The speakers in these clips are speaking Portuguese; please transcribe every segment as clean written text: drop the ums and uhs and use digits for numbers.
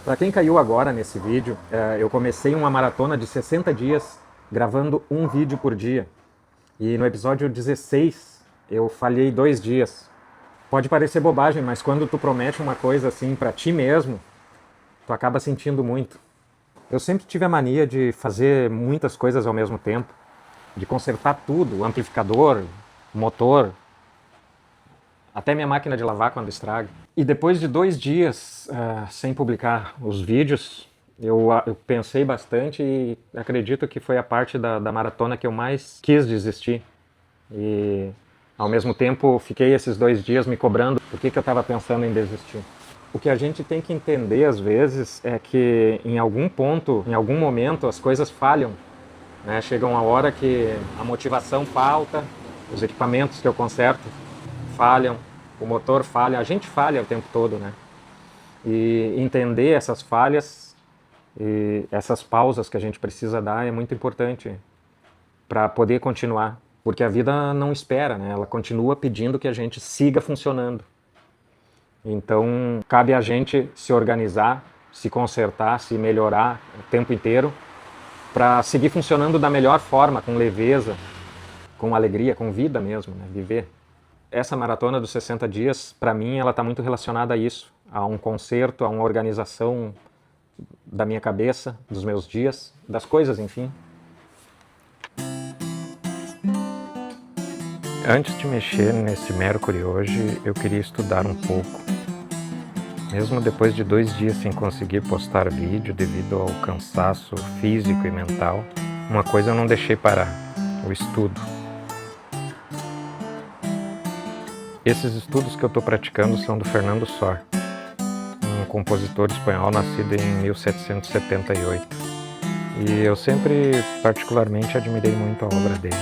Para quem caiu agora nesse vídeo, eu comecei uma maratona de 60 dias gravando um vídeo por dia. E no episódio 16 eu falhei 2 dias. Pode parecer bobagem, mas quando tu promete uma coisa assim para ti mesmo, tu acaba sentindo muito. Eu sempre tive a mania de fazer muitas coisas ao mesmo tempo, de consertar tudo, o amplificador, o motor, até minha máquina de lavar quando estraga. E depois de 2 dias sem publicar os vídeos, eu pensei bastante e acredito que foi a parte da maratona que eu mais quis desistir. E ao mesmo tempo fiquei esses 2 dias me cobrando por que eu estava pensando em desistir. O que a gente tem que entender às vezes é que em algum ponto, em algum momento as coisas falham, né? Chega uma hora que a motivação falta, os equipamentos que eu conserto falham, o motor falha, a gente falha o tempo todo, né? E entender essas falhas e essas pausas que a gente precisa dar é muito importante para poder continuar, porque a vida não espera, né? Ela continua pedindo que a gente siga funcionando. Então, cabe a gente se organizar, se consertar, se melhorar o tempo inteiro para seguir funcionando da melhor forma, com leveza, com alegria, com vida mesmo, né? Viver. Essa maratona dos 60 dias, para mim, ela está muito relacionada a isso, a um concerto, a uma organização da minha cabeça, dos meus dias, das coisas, enfim. Antes de mexer nesse Mercury hoje, eu queria estudar um pouco. Mesmo depois de 2 dias sem conseguir postar vídeo devido ao cansaço físico e mental, uma coisa eu não deixei parar: o estudo. Esses estudos que eu estou praticando são do Fernando Sor, um compositor espanhol nascido em 1778. E eu sempre particularmente admirei muito a obra dele.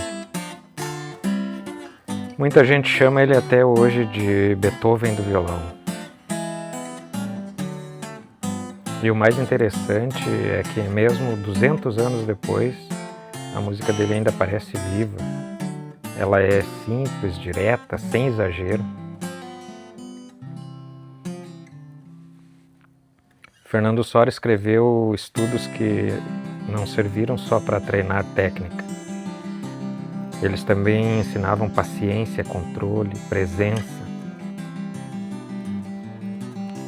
Muita gente chama ele até hoje de Beethoven do violão. E o mais interessante é que mesmo 200 anos depois, a música dele ainda parece viva. Ela é simples, direta, sem exagero. Fernando Sor escreveu estudos que não serviram só para treinar técnica. Eles também ensinavam paciência, controle, presença.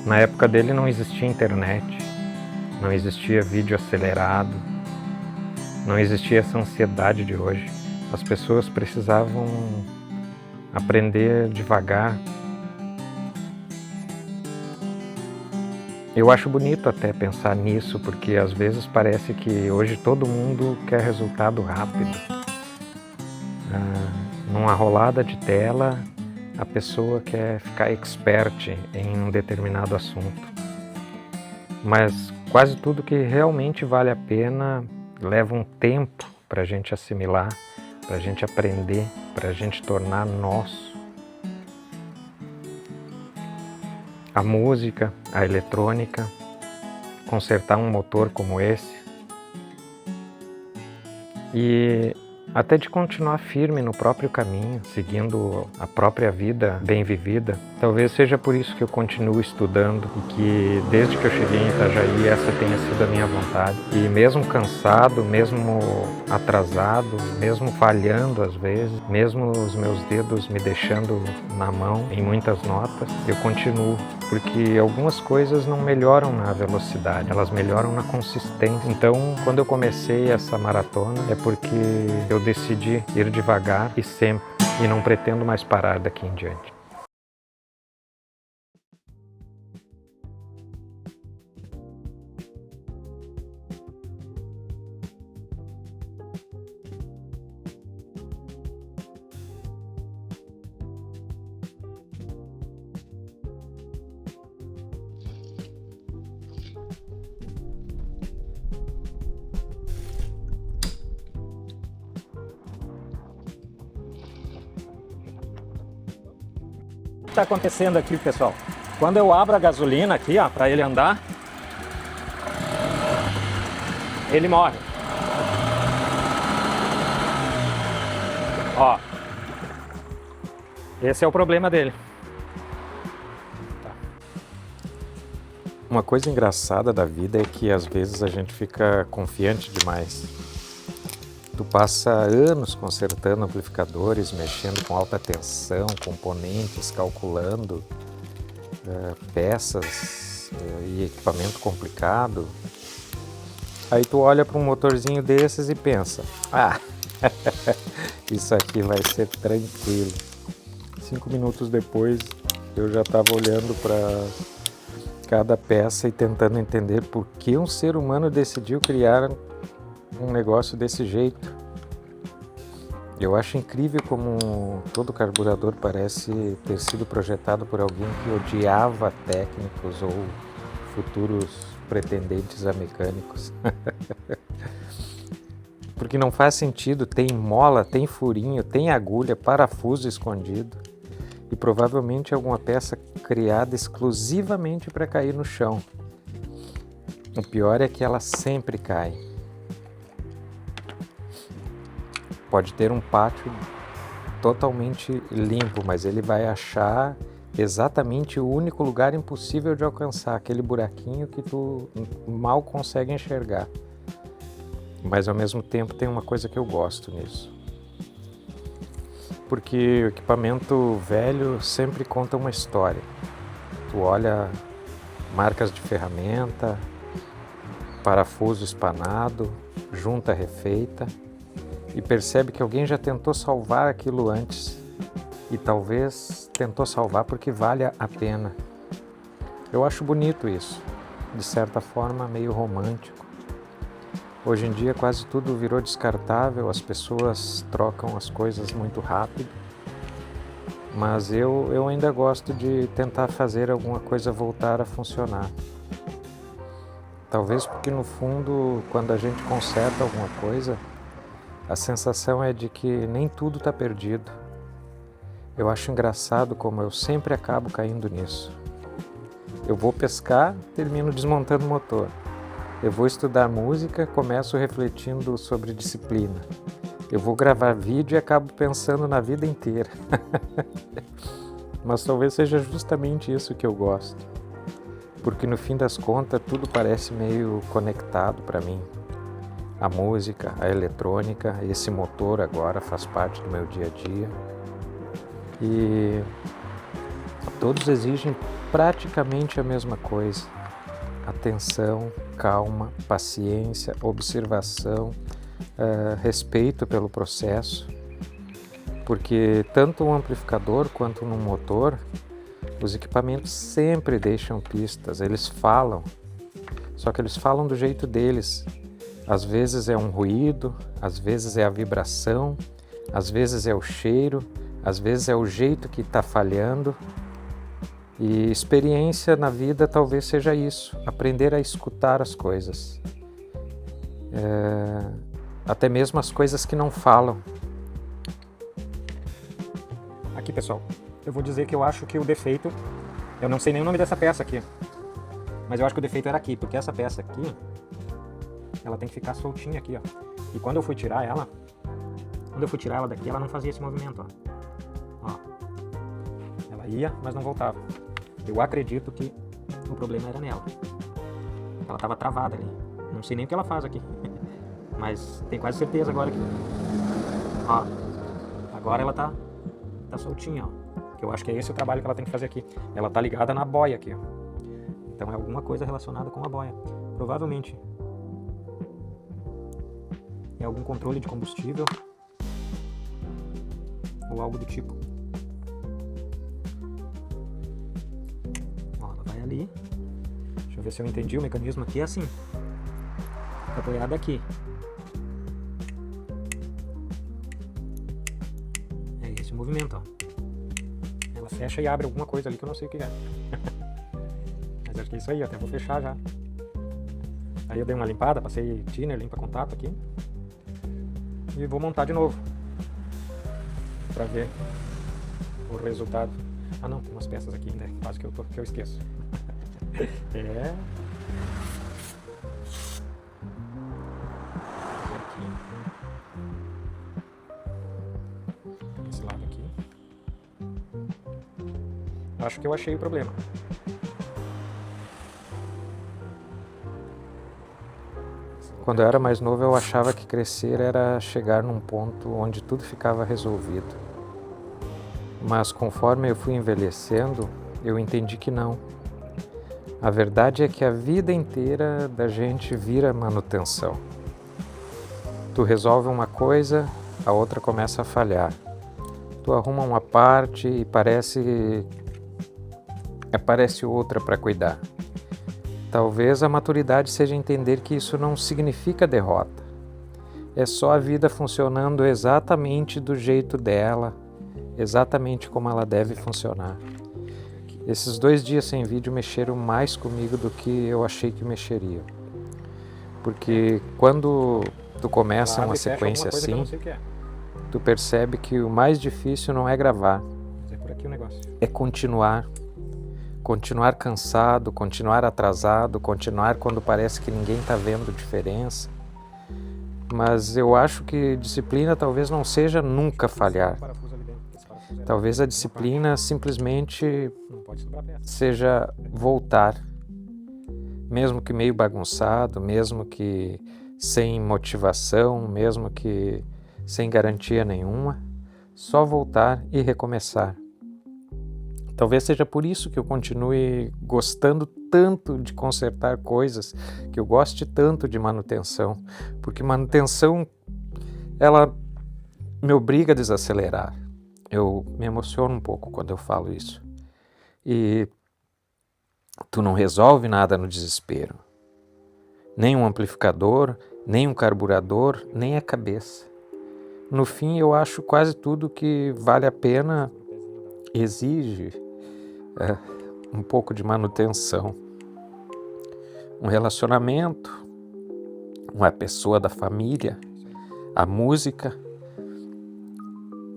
Na época dele não existia internet, não existia vídeo acelerado, não existia essa ansiedade de hoje. As pessoas precisavam aprender devagar. Eu acho bonito até pensar nisso, porque às vezes parece que hoje todo mundo quer resultado rápido. Numa rolada de tela, a pessoa quer ficar expert em um determinado assunto. Mas quase tudo que realmente vale a pena leva um tempo para a gente assimilar, para a gente aprender, para a gente tornar nosso. A música, a eletrônica, consertar um motor como esse e até de continuar firme no próprio caminho, seguindo a própria vida bem vivida. Talvez seja por isso que eu continuo estudando e que desde que eu cheguei em Itajaí essa tenha sido a minha vontade. E mesmo cansado, mesmo atrasado, mesmo falhando às vezes, mesmo os meus dedos me deixando na mão em muitas notas, eu continuo, porque algumas coisas não melhoram na velocidade, elas melhoram na consistência. Então, quando eu comecei essa maratona, é porque eu decidi ir devagar e sempre, e não pretendo mais parar daqui em diante. O que está acontecendo aqui, pessoal? Quando eu abro a gasolina aqui, ó, para ele andar, ele morre. Ó, esse é o problema dele. Uma coisa engraçada da vida é que às vezes a gente fica confiante demais. Tu passa anos consertando amplificadores, mexendo com alta tensão, componentes, calculando peças e equipamento complicado. Aí tu olha para um motorzinho desses e pensa, isso aqui vai ser tranquilo. 5 minutos depois eu já estava olhando para cada peça e tentando entender por que um ser humano decidiu criar um negócio desse jeito. Eu acho incrível como todo carburador parece ter sido projetado por alguém que odiava técnicos ou futuros pretendentes a mecânicos. Porque não faz sentido, tem mola, tem furinho, tem agulha, parafuso escondido e provavelmente alguma peça criada exclusivamente para cair no chão. O pior é que ela sempre cai. Pode ter um pátio totalmente limpo, mas ele vai achar exatamente o único lugar impossível de alcançar, aquele buraquinho que tu mal consegue enxergar. Mas ao mesmo tempo tem uma coisa que eu gosto nisso. Porque o equipamento velho sempre conta uma história. Tu olha marcas de ferramenta, parafuso espanado, junta refeita e percebe que alguém já tentou salvar aquilo antes e talvez tentou salvar porque vale a pena. Eu acho bonito isso, de certa forma meio romântico. Hoje em dia quase tudo virou descartável, as pessoas trocam as coisas muito rápido, mas eu ainda gosto de tentar fazer alguma coisa voltar a funcionar. Talvez porque no fundo, quando a gente conserta alguma coisa, a sensação é de que nem tudo está perdido. Eu acho engraçado como eu sempre acabo caindo nisso. Eu vou pescar, termino desmontando o motor. Eu vou estudar música, começo refletindo sobre disciplina. Eu vou gravar vídeo e acabo pensando na vida inteira. Mas talvez seja justamente isso que eu gosto. Porque no fim das contas tudo parece meio conectado para mim. A música, a eletrônica, esse motor agora faz parte do meu dia a dia. E todos exigem praticamente a mesma coisa. Atenção, calma, paciência, observação, respeito pelo processo. Porque tanto um amplificador quanto num motor, os equipamentos sempre deixam pistas, eles falam. Só que eles falam do jeito deles. Às vezes é um ruído, às vezes é a vibração, às vezes é o cheiro, às vezes é o jeito que está falhando. E experiência na vida talvez seja isso, aprender a escutar as coisas. Até mesmo as coisas que não falam. Aqui, pessoal, eu vou dizer que eu acho que o defeito, eu não sei nem o nome dessa peça aqui, mas eu acho que o defeito era aqui, porque essa peça aqui, ela tem que ficar soltinha aqui, ó. E quando eu fui tirar ela daqui, ela não fazia esse movimento, ó. Ela ia, mas não voltava. Eu acredito que o problema era nela. Ela estava travada ali. Não sei nem o que ela faz aqui. Mas tenho quase certeza agora que... Ó, agora ela tá soltinha, ó. Que eu acho que é esse o trabalho que ela tem que fazer aqui. Ela tá ligada na boia aqui, ó. Então é alguma coisa relacionada com a boia. Provavelmente é algum controle de combustível ou algo do tipo. Ó, ela vai ali. Deixa eu ver se eu entendi o mecanismo aqui. É assim. Tá apoiada aqui. É esse o movimento, ó. Ela fecha e abre alguma coisa ali que eu não sei o que é. Mas acho que é isso aí, até vou fechar já. Aí eu dei uma limpada, passei thinner, limpa contato aqui. E vou montar de novo. Pra ver o resultado. Ah não, tem umas peças aqui ainda, quase que eu esqueço. É. Aqui. Esse lado aqui. Acho que eu achei o problema. Quando eu era mais novo, eu achava que crescer era chegar num ponto onde tudo ficava resolvido. Mas conforme eu fui envelhecendo, eu entendi que não. A verdade é que a vida inteira da gente vira manutenção. Tu resolve uma coisa, a outra começa a falhar. Tu arruma uma parte e aparece outra para cuidar. Talvez a maturidade seja entender que isso não significa derrota. É só a vida funcionando exatamente do jeito dela, exatamente como ela deve funcionar. Esses 2 dias sem vídeo mexeram mais comigo do que eu achei que mexeriam. Porque quando tu começa uma sequência assim, tu percebe que o mais difícil não é gravar, é continuar. Continuar cansado, continuar atrasado, continuar quando parece que ninguém está vendo diferença. Mas eu acho que disciplina talvez não seja nunca falhar. Talvez a disciplina simplesmente seja voltar, mesmo que meio bagunçado, mesmo que sem motivação, mesmo que sem garantia nenhuma, só voltar e recomeçar. Talvez seja por isso que eu continue gostando tanto de consertar coisas, que eu goste tanto de manutenção, porque manutenção, ela me obriga a desacelerar. Eu me emociono um pouco quando eu falo isso. E tu não resolve nada no desespero. Nem um amplificador, nem um carburador, nem a cabeça. No fim, eu acho quase tudo que vale a pena exige um pouco de manutenção. Um relacionamento, uma pessoa da família, a música,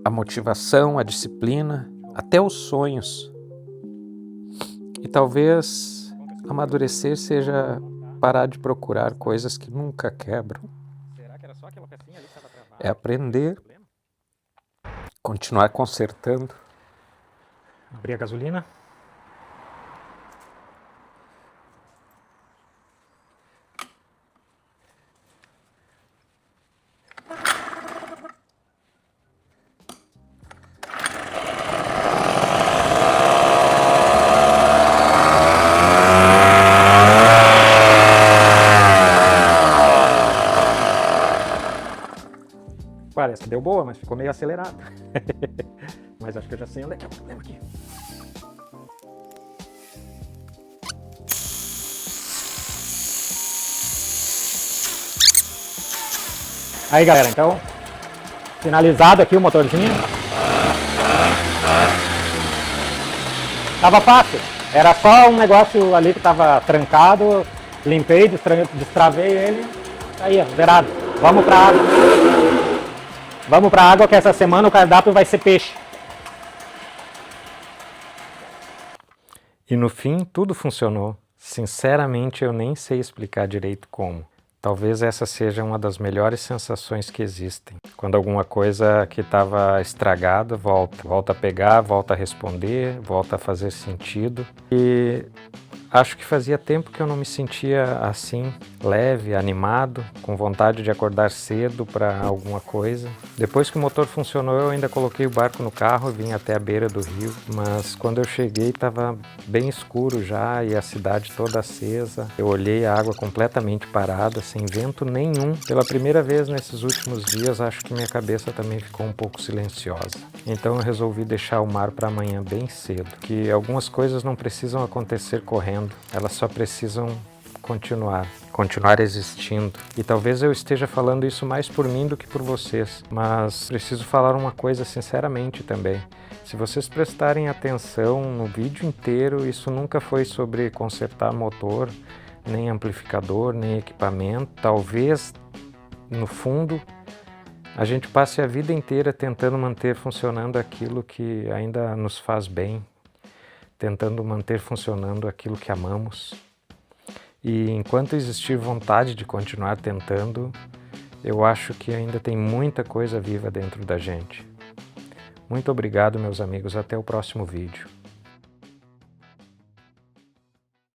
a motivação, a disciplina, até os sonhos. E talvez amadurecer seja parar de procurar coisas que nunca quebram. É aprender, continuar consertando. Abrir a gasolina. Parece que deu boa, mas ficou meio acelerado. Mas acho que eu já sei onde é que é o problema aqui. Aí, galera, então, finalizado aqui o motorzinho. Tava fácil. Era só um negócio ali que tava trancado. Limpei, destravei ele. Aí, ó, zerado. Vamos pra água. Vamos pra água que essa semana o cardápio vai ser peixe. E no fim, tudo funcionou. Sinceramente, eu nem sei explicar direito como. Talvez essa seja uma das melhores sensações que existem. Quando alguma coisa que estava estragada volta a pegar, volta a responder, volta a fazer sentido. E acho que fazia tempo que eu não me sentia assim, leve, animado, com vontade de acordar cedo para alguma coisa. Depois que o motor funcionou, eu ainda coloquei o barco no carro e vim até a beira do rio. Mas quando eu cheguei, estava bem escuro já e a cidade toda acesa. Eu olhei a água completamente parada, sem vento nenhum. Pela primeira vez nesses últimos dias, acho que minha cabeça também ficou um pouco silenciosa. Então eu resolvi deixar o mar para amanhã bem cedo, que algumas coisas não precisam acontecer correndo, elas só precisam continuar existindo. E talvez eu esteja falando isso mais por mim do que por vocês, mas preciso falar uma coisa sinceramente também. Se vocês prestarem atenção no vídeo inteiro, isso nunca foi sobre consertar motor, nem amplificador, nem equipamento. Talvez, no fundo, a gente passe a vida inteira tentando manter funcionando aquilo que ainda nos faz bem, tentando manter funcionando aquilo que amamos. E enquanto existir vontade de continuar tentando, eu acho que ainda tem muita coisa viva dentro da gente. Muito obrigado, meus amigos. Até o próximo vídeo.